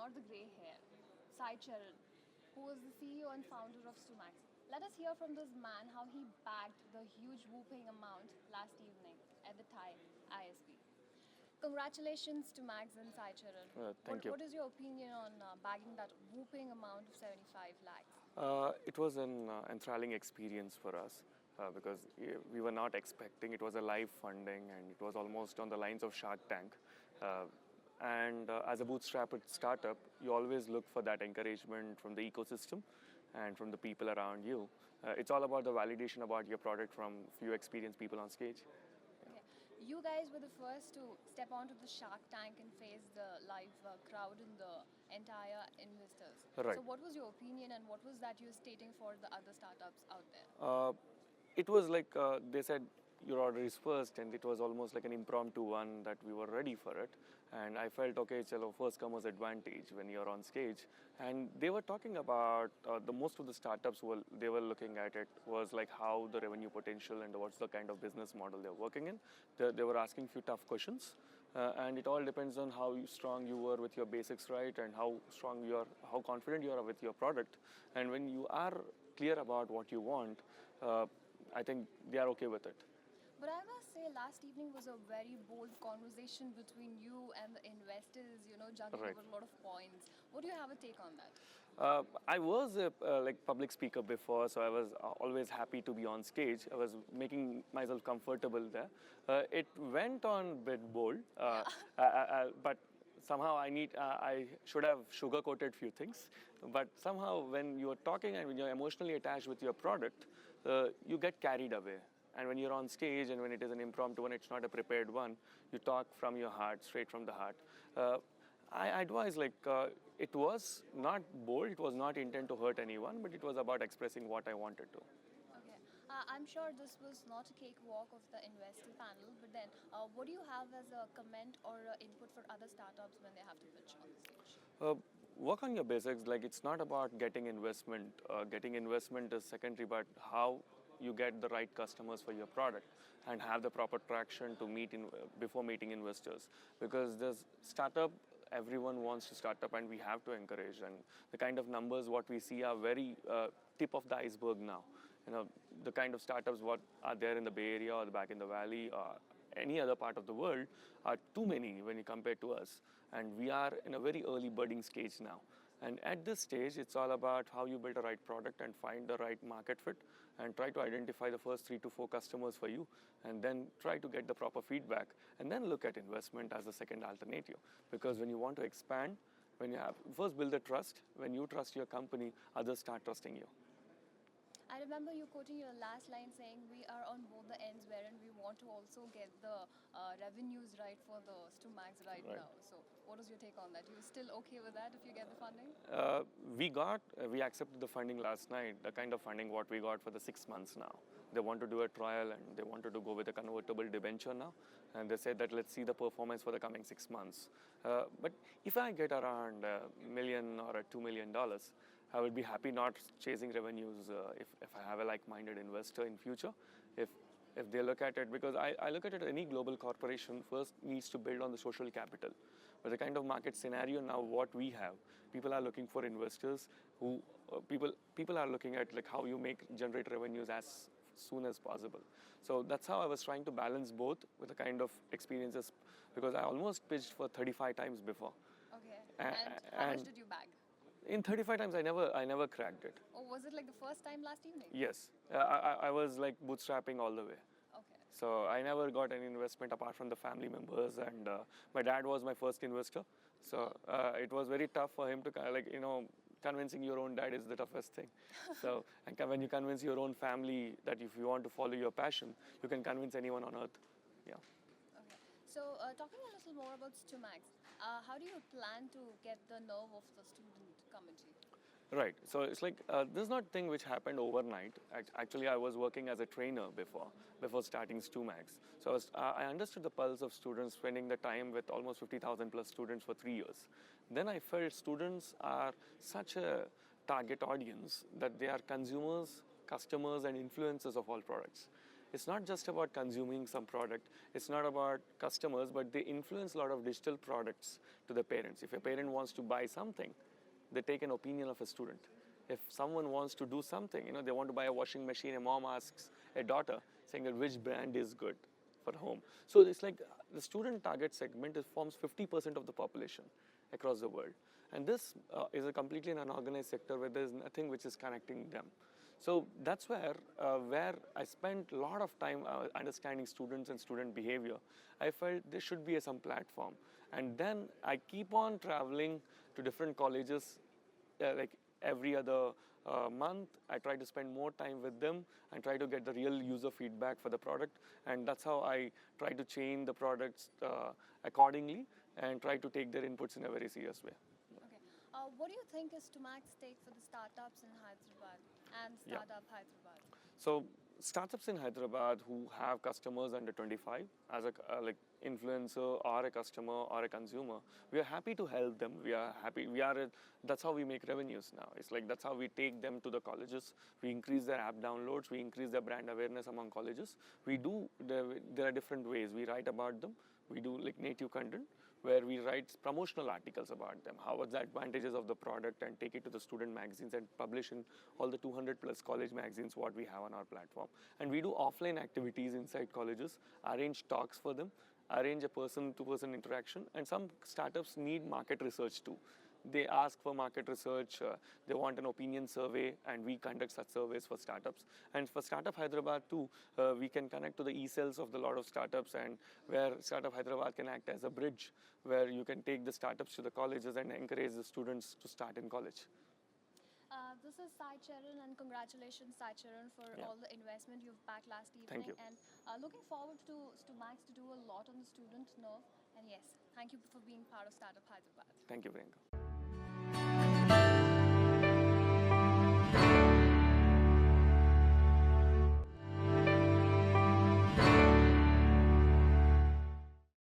not the grey hair. Charan, who was the CEO and founder of Stumagz. Let us hear from this man how he bagged the huge whooping amount last evening at the Thai ISB. Congratulations to Max and Charan. Thank you. What is your opinion on bagging that whooping amount of 75 lakhs? It was an enthralling experience for us because we were not expecting. It was a live funding and it was almost on the lines of Shark Tank. And as a bootstrapped startup, you always look for that encouragement from the ecosystem and from the people around you. It's all about the validation about your product from few experienced people on stage. Okay. You guys were the first to step onto the Shark Tank and face the live crowd and the entire investors. Right. So, what was your opinion and what was that you were stating for the other startups out there? It was like they said your order is first, and it was almost like an impromptu one that we were ready for it. And I felt, okay, chalo, first comer's advantage when you're on stage. And they were talking about the most of the startups they were looking at it was like how the revenue potential and what's the kind of business model they're working in. They were asking few tough questions, and it all depends on how strong you were with your basics, right, and how how confident you are with your product. And when you are clear about what you want, I think they are okay with it. But I must say, last evening was a very bold conversation between you and the investors, juggling Right. over a lot of points. What do you have a take on that? I was a like public speaker before, so I was always happy to be on stage. I was making myself comfortable there. It went on a bit bold, but somehow I should have sugar-coated few things. But somehow when you're talking and when you're emotionally attached with your product, you get carried away. And when you're on stage and when it is an impromptu one, it's not a prepared one, you talk from your heart, straight from the heart. I advise it was not bold, it was not intent to hurt anyone, but it was about expressing what I wanted to. Okay. I'm sure this was not a cakewalk of the investor panel, but then what do you have as a comment or input for other startups when they have to pitch on the stage? Work on your basics. Like it's not about getting investment. Getting investment is secondary, but how you get the right customers for your product and have the proper traction to before meeting investors. Because this startup, everyone wants to start up, and we have to encourage. And the kind of numbers what we see are very tip of the iceberg now. The kind of startups what are there in the Bay Area or back in the Valley or any other part of the world are too many when you compare to us. And we are in a very early budding stage now. And at this stage, it's all about how you build a right product and find the right market fit and try to identify the first 3 to 4 customers for you and then try to get the proper feedback and then look at investment as a second alternative. Because when you want to expand, first build the trust. When you trust your company, others start trusting you. I remember you quoting your last line saying we are on both the ends wherein we want to also get the revenues right for the Stumagz right now. So what is your take on that? You still okay with that if you get the funding? We accepted the funding last night, the kind of funding what we got for the 6 months now. They want to do a trial and they wanted to go with a convertible debenture now. And they said that let's see the performance for the coming 6 months. But if I get around $1 million or $2 million, I will be happy not chasing revenues if I have a like-minded investor in future. If they look at it, because I look at it, any global corporation first needs to build on the social capital. But the kind of market scenario now what we have, people are looking for investors who, people are looking at like how you generate revenues as soon as possible. So that's how I was trying to balance both with the kind of experiences, because I almost pitched for 35 times before. Okay. And how much did you bag? In 35 times, I never cracked it. Or was it like the first time last evening? Yes. I was like bootstrapping all the way. Okay. So I never got any investment apart from the family members, and my dad was my first investor. So it was very tough for him to convincing your own dad is the toughest thing. So and when you convince your own family that if you want to follow your passion, you can convince anyone on earth. Yeah. Okay. So talking a little more about Stumagz, how do you plan to get the nerve of the student committee? Right. So it's like this is not a thing which happened overnight. Actually, I was working as a trainer before starting Stumagz. So I understood the pulse of students, spending the time with almost 50,000 plus students for 3 years. Then I felt students are such a target audience that they are consumers, customers, and influencers of all products. It's not just about consuming some product. It's not about customers, but they influence a lot of digital products to the parents. If a parent wants to buy something, they take an opinion of a student. If someone wants to do something, they want to buy a washing machine, a mom asks a daughter saying that which brand is good for home. So it's like the student target segment forms 50% of the population across the world. And this is a completely an unorganized sector where there's nothing which is connecting them. So that's where I spent a lot of time understanding students and student behavior. I felt there should be some platform. And then I keep on traveling to different colleges like every other month. I try to spend more time with them and try to get the real user feedback for the product. And that's how I try to change the products accordingly and try to take their inputs in a very serious way. Okay. What do you think is Stumagz take for the startups in Hyderabad and Startup Hyderabad? So startups in Hyderabad who have customers under 25 as a like influencer or a customer or a consumer, we are happy to help them. We are happy. That's how we make revenues now. It's like that's how we take them to the colleges. We increase their app downloads. We increase their brand awareness among colleges. There are different ways we write about them. We do like native content where we write promotional articles about them. How are the advantages of the product and take it to the student magazines and publish in all the 200 plus college magazines what we have on our platform. And we do offline activities inside colleges, arrange talks for them, arrange a person-to-person interaction, and some startups need market research too. They ask for market research, they want an opinion survey, and we conduct such surveys for startups. And for Startup Hyderabad too, we can connect to the e-cells of the lot of startups, and where Startup Hyderabad can act as a bridge where you can take the startups to the colleges and encourage the students to start in college. This is Charan, and congratulations, Charan, for all the investment you've backed last evening. Thank you. And looking forward to Stumagz to do a lot on the student nerve. And yes, thank you for being part of Startup Hyderabad. Thank you, Priyanka.